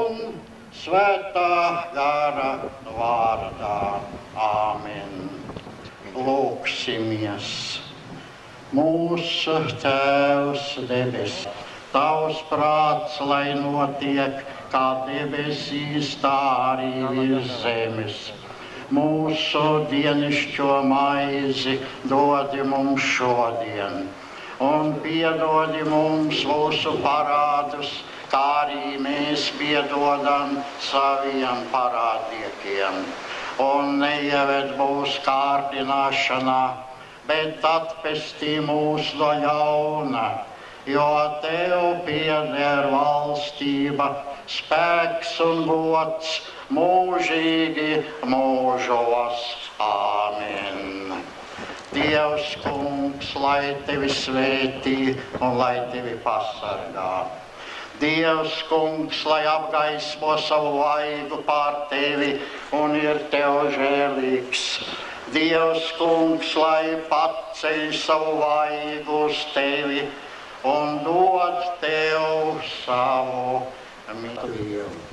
un Svētā gara vārdā. Āmen. Lūksimies. Mūsu Tēvs debes, Tavs prāts, lai notiek kā debesīs, tā arī virs zemes. Mūsu dienišķo maizi dodi mums šodien, un piedodi mums mūsu parādus, kā arī mēs piedodam saviem parādniekiem. Un neieved mūsu kārdināšanā, bet atpestī mūs no ļauna, jo Tev pieder valstība, spēks un gods mūžīgi mūžos. Āmen. Dievs kungs, lai Tevi svētī un lai Tevi pasargā. Dievs kungs, lai apgaismo savu vaigu pār Tevi un ir Tev žēlīgs. Dievs kungs, lai paceļ savu vaigu uz Tevi un dod Tev savu mīlestību.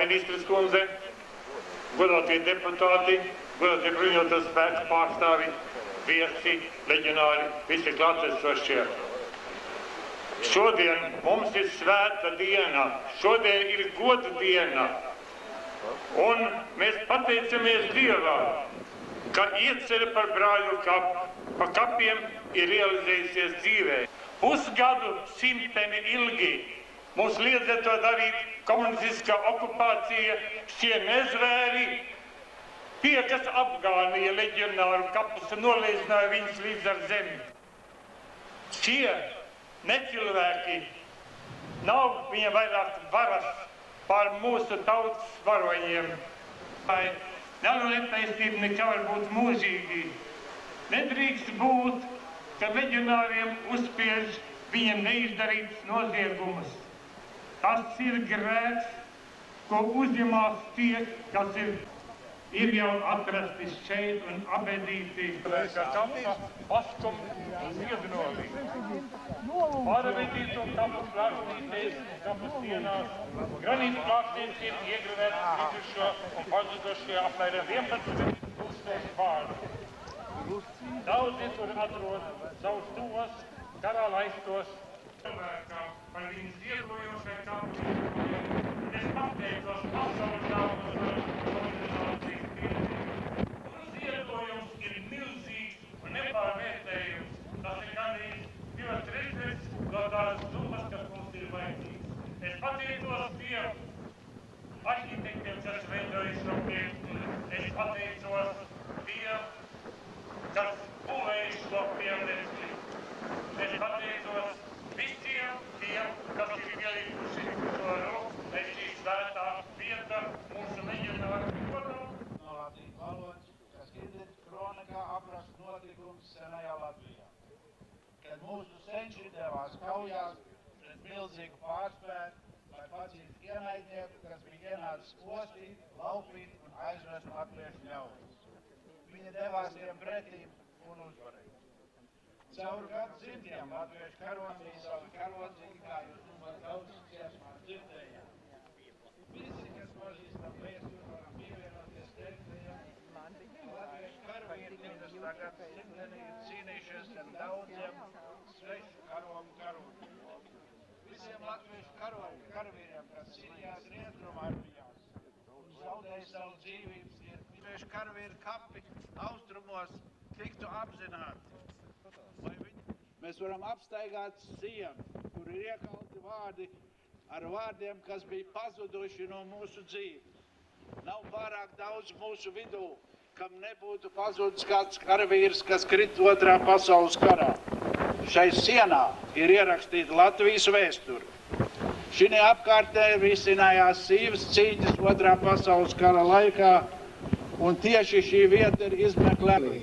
Ministres kundze, godātie deputāti, godātie bruņoto spēku pārstāvi, viesi, leģionāri, visi klātesošie. Šodien mums ir svēta diena, šodien ir goda diena, un mēs pateicamies Dievam, ka iecerē par brāļu pa kapiem ir realizējusies dzīvē. Pusgadu simteni ilgi mums liedza to darīt komunistiskā okupācija, šie nezvēri, tie, kas apgānīja leģionāru kapus un nolīdzināja viņus līdz ar zemi. Šie necilvēki nav viņiem vairāk varas pār mūsu tautas varoņiem. Nav netaisnība nekā var būt mūžīgi. Nedrīkst būt, ka leģionāriem uzspiež viņiem neizdarīts noziegumus. Tas ir grēks, ko uzņemās tie, kas ir jau atrasti šeit un apbedīti. Kā kapā paskumu un iedrovi. Pārvedīto kapu plāksnīties, kapu stienās. Granītu plāksnītes ir iegravētas kritušo un pazudušie apmēram 11,000 vārdu. Daudzi tur atrod savus tuvos, karā laistos cilvēkam par viņas iedrojošai kapu. Es pateicos pasaules daudzos komunizācijas piedzīvības. Mums iedrojums ir milzīgs un nepārvērtējums. Tas ir gandrīz 2/3 no tās summas, kas mums ir vajadzīgs. Es pateicos tiem arhitektiem, kas veidoja šo projektu. Es pateicos tiem, kas būvēja šo piemēru. Es pateicos visiem tiem, Mūsu senči devās kaujās pret milzīgu pārspēku, lai pacītu ienaidnieku, kas bija ienācis ostīt, laupīt un aizvest latviešu ļaudis. Viņi devās tiem pretīm un uzvarēja. Caur gadsimtiem latviešu karodziņi savu karodzību, kā jūs numur daudz dziesmās dzirdējāt. Visi, kas pazīstam vēsturi, varam pievienoties teiktajiem. Latviešu karavīri 20. gadsimtenī ir cīnījušies ar daudziem svešu karogu karoģiem. Visiem latviešu karavīriem, kas cīnījās rietumu armijās un zaudēja savu dzīvības, ir latviešu karavīru kapi austrumos tiktu apzināti. Mēs varam apstaigāt sienu, kur ir iekalti vārdi ar vārdiem, kas bija pazuduši no mūsu dzīves. Nav pārāk daudz mūsu vidū, kam nebūtu pazudis kāds karavīrs, kas krita Otrā pasaules karā. Šai sienā ir ierakstīta Latvijas vēsture. Šī apkārtnē risinājās sīvas cīņas Otrā pasaules kara laikā, un tieši šī vieta ir izmeklēta.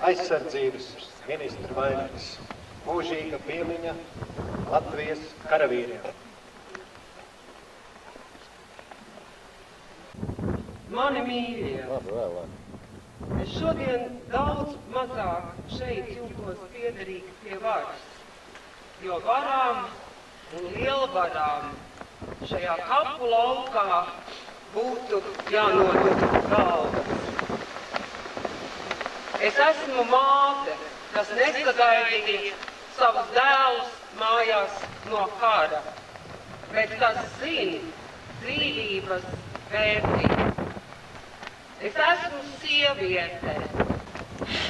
Aizsardzības ministra vainags, mūžīga piemiņa Latvijas karavīriem. Mani mīļie, es šodien daudz mazāk šeit jūtos piederīgi pie varas, jo varām un lielvarām šajā kapu laukā būtu jānodod galvas. Es esmu māte, kas nesagaidīja savus dēlus mājās no kara, bet kas zina dzīvības vērtību. Es esmu sieviete,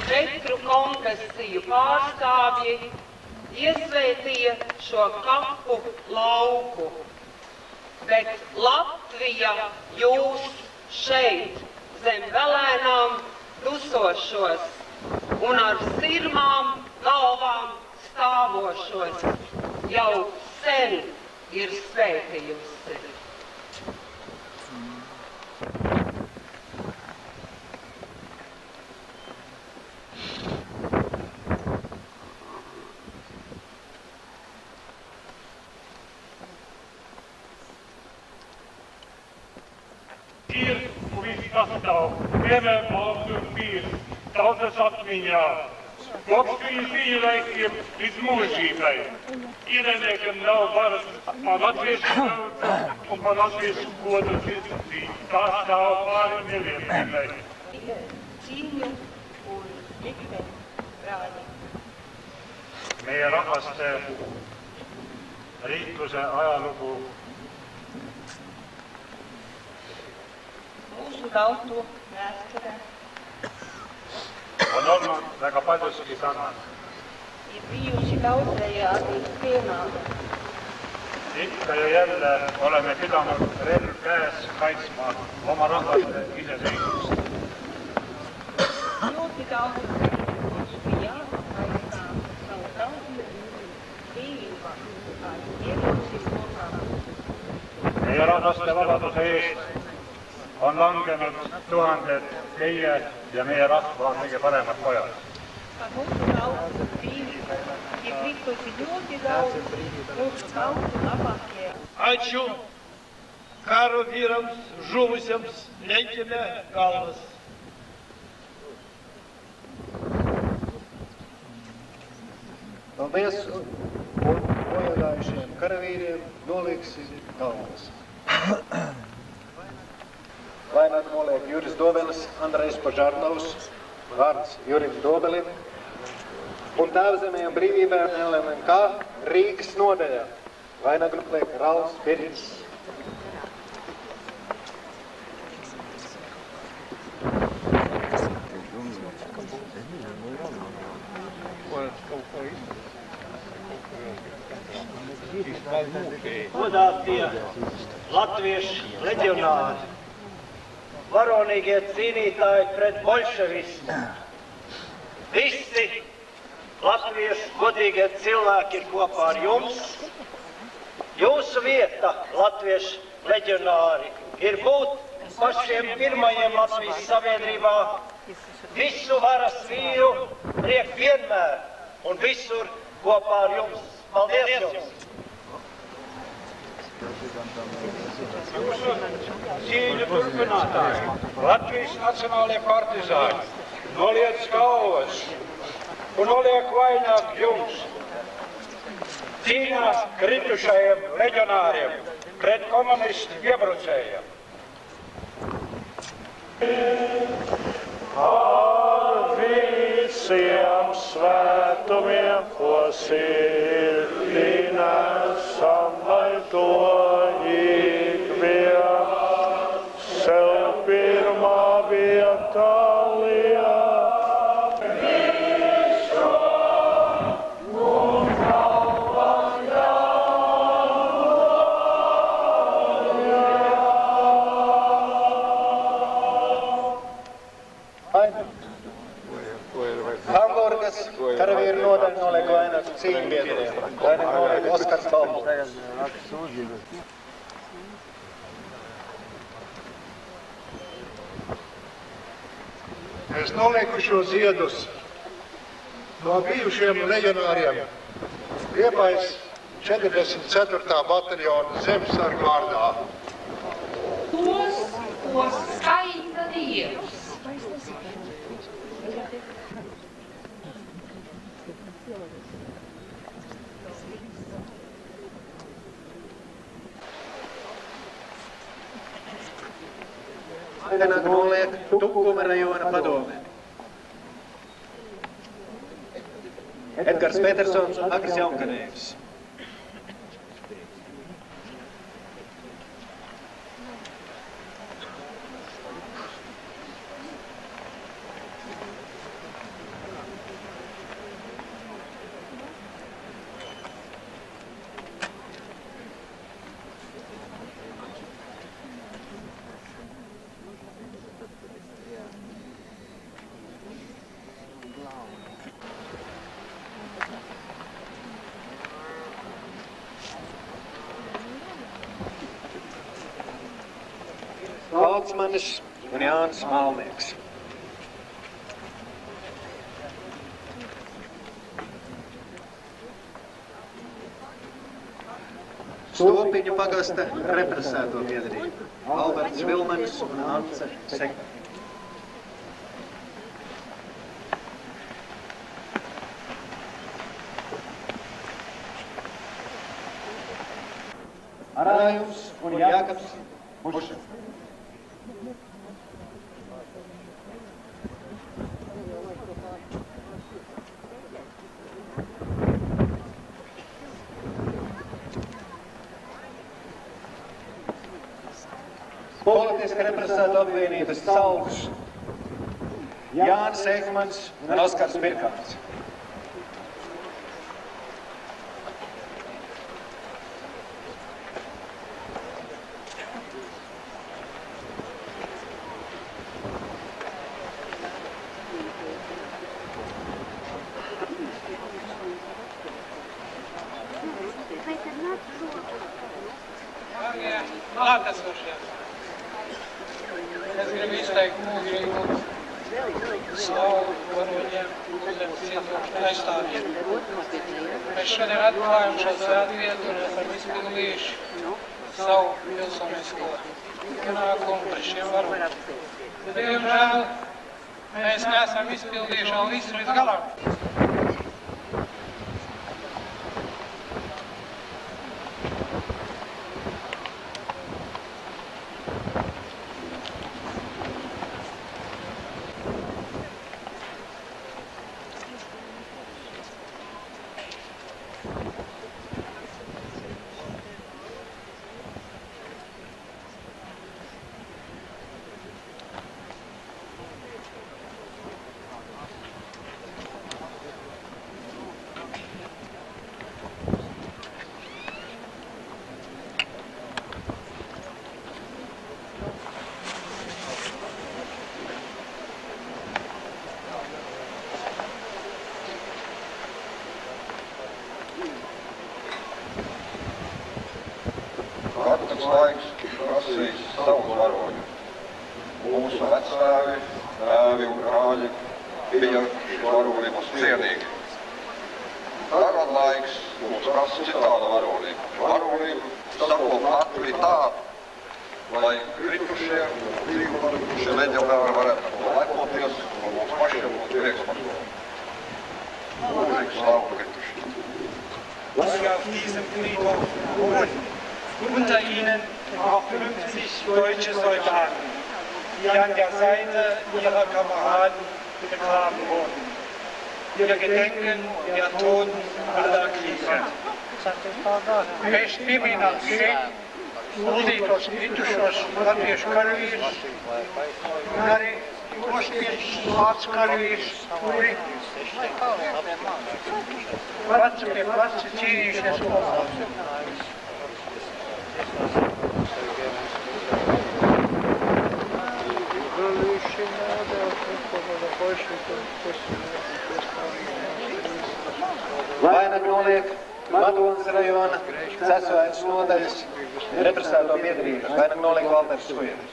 4 konfesiju pārstāvji iesvētīja šo kapu lauku, bet Latvija jūs šeit zem velēnām dusošos un ar sirmām galvām stāvošos jau sen ir svētījusi. Ir un viss sastāv vienmēr valsts un pīrs, tautas atmiņā, kopskrīs īraikiem līdz mūžībai. Īrainiekiem nav varas par latviešu tautu un par latviešu godu izsacīt. Tā stāv pāri nevienībai. Cīņu un likme brāļi. Meie rahvaste riikluse ajalugu Mūsu tautu vēsture on olnud väga paljuski sarnane. ir bijusi daudzējādi piemāda. Ikka ja jälle oleme pidanud relv käes kaitsma oma rahvaste iseseisvust. Ļoti daudz mums bija jāaizstāv savu tautu brīvība ar ierocis rokām. Meie rahvaste vabaduse eest on langenud tuhanded teie ja meie rahva kõige paremad pojad. Par mūsu tautu brīvību ir kritusi ļoti daudz mūsu tautu labākie. Ačiū karo vyrams, žuvusiems, lenkime galvas. Paldies un bojāgājušiem karavīriem nolieksim galvas. Vainagu noliek Juris Dobelis, Andrejs Požarnovs, vārds Jurim Dobelim, un Tēvzemē un brīvībā LMNK Rīgas nodaļā. Vainagu noliek Rauls Birģis. Godātie latviešu leģionāri, varonīgie cīnītāji pret bolševismu. Visi latviešu godīgie cilvēki ir kopā ar jums. Jūsu vieta, latviešu leģionāri, ir būt pašiem pirmajiem Latvijas sabiedrībā. Visu varas vīru priek vienmēr un visur kopā ar jums. Paldies jums! Jūsu cīņu turpinātāji, Latvijas nacionālie partizāņi, noliec galvas un noliek vainagu jums. Cīņā kritušajiem leģionāriem pret komunistu iebrucējiem. Ar visi visiem svētumiem, ko sirdī nesam, lai to ikvien sev pirmā vietā liek. Hamburgas karavīru nodaļu nolieku vainagu cīņbiedriem. Vainagu nolieku Oskars Kalmuls. Es nolieku šo ziedus no bijušiem leģionāriem Liepājas 44. bataljona zemesargu vārdā. Tos, ko skaita Dievs. Vainagu noliek Tukuma rajona padome. Edgars Petersons un Agris Jaunkanējs. Valdsmanis un Jānis Malnieks. Stopiņu pagasta represēto biedrība. Alberts Vilmanis un Ance Sekta. Arājums un Jākaps Buša. Politiski represēto apvienības Sauls, Jānis Eikmans un Oskars Birkāns. Klātesošie. Es gribu izteikt mūžīgu slavu varoņiem zem cietušu aizstāvjiem. Mēs šodien atklājam šo svētvietu un esam izpildījuši savu pilsonisko pienākumu pret šiem varoņiem. Bet, diemžēl, mēs neesam izpildījuši vēl visu līdz galam. Katrs laiks prasīs savus varoņus. Mūsu vecāvi, tēvi un brāļi bija varonības cienīgi. Tagad laiks mums prasa citāda varonība. Varonība sakot atpakaļ tā, lai kritušie un dzīvojušie leģionāri varētu lepoties un mums pašiem būtu prieks par to. Mūžīgi slavu kritušiem. Sogar auf diesem Friedhof ruhen. Unter ihnen auch 50 deutsche Soldaten, die an der Seite ihrer Kameraden begraben wurden. Wir gedenken der Toten aller Krieger. Mēs pieminam Uldītos kritušos latviešu karavīrus un arī Ospiešu vācu karavīrus, kuri plecu pie pleca cīnījušies kopā. Vainagu noliek Madonas rajona Sesvainas nodaļas represēto biedrību. Vainagu noliek Valters Šujers.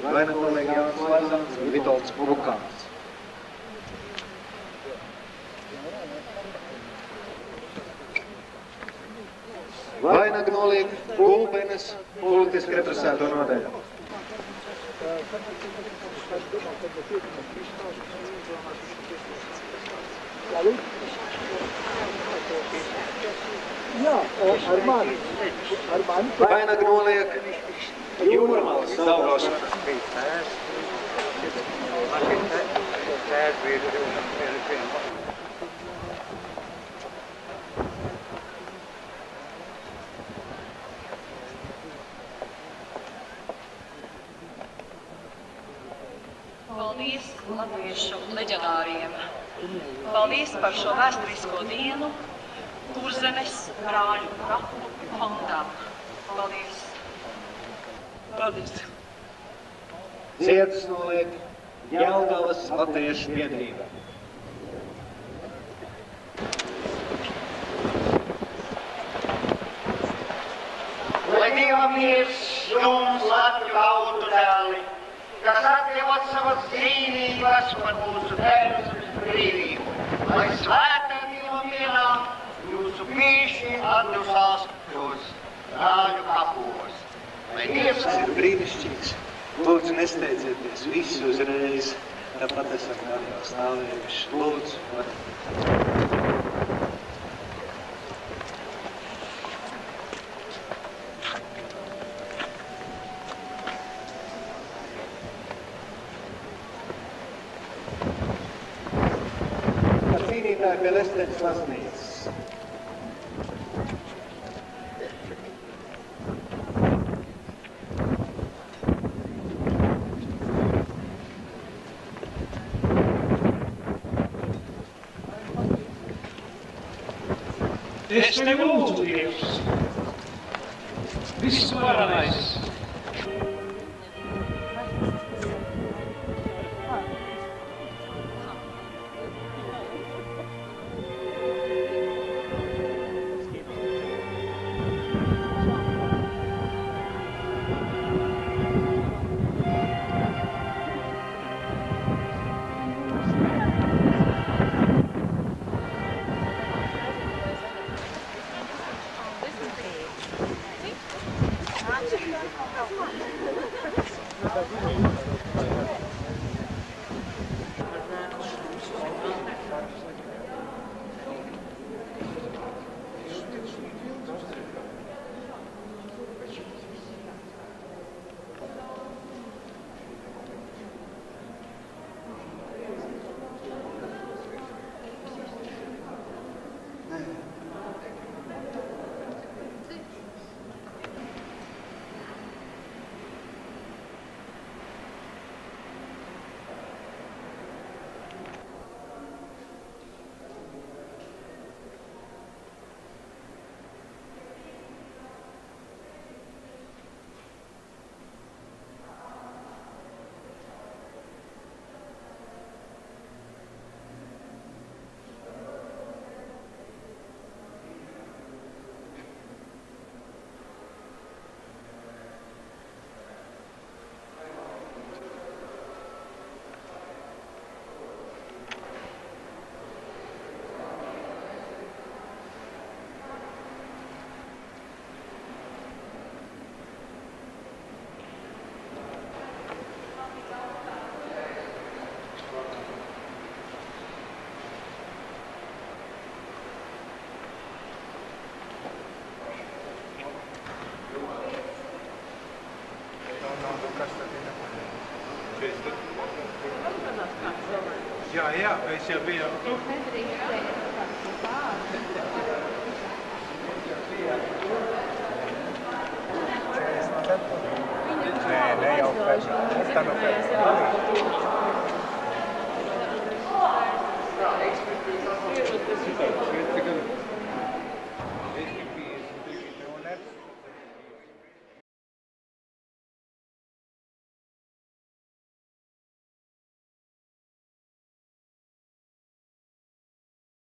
Vainagu noliek Jānis Lazans un Vitolds Brukāns. Vainagu noliek Gulbenes politiski represēto nodaļu. Vainagu noliek Jūrmalas Daugavas. Paldies latviešu leģionāriem. Paldies par šo vēsturisko dienu Kurzemes brāļu kapu fondām. Paldies. Paldies. Ziedus noliek Jelgavas latviešu biedrība. Lai Dievam miers jums Latviju tautu dēli, kas atdevot savas dzīvības par mūsu tēvzemes brīvību, lai svētā Dieva mierā jūsu pīši atdusās šos brāļu kapos. Lai Dievs ir brīnišķīgs. Lūdzu, nesteidzieties visi uzreiz, tāpat esam arī stāvējuši. Lūdzu, cīnītāji pie Lesteņas sasnīcas. Es tevi lūdzu, Dievs, visvarenais. Es jau biju. Nē, ne jau pēc.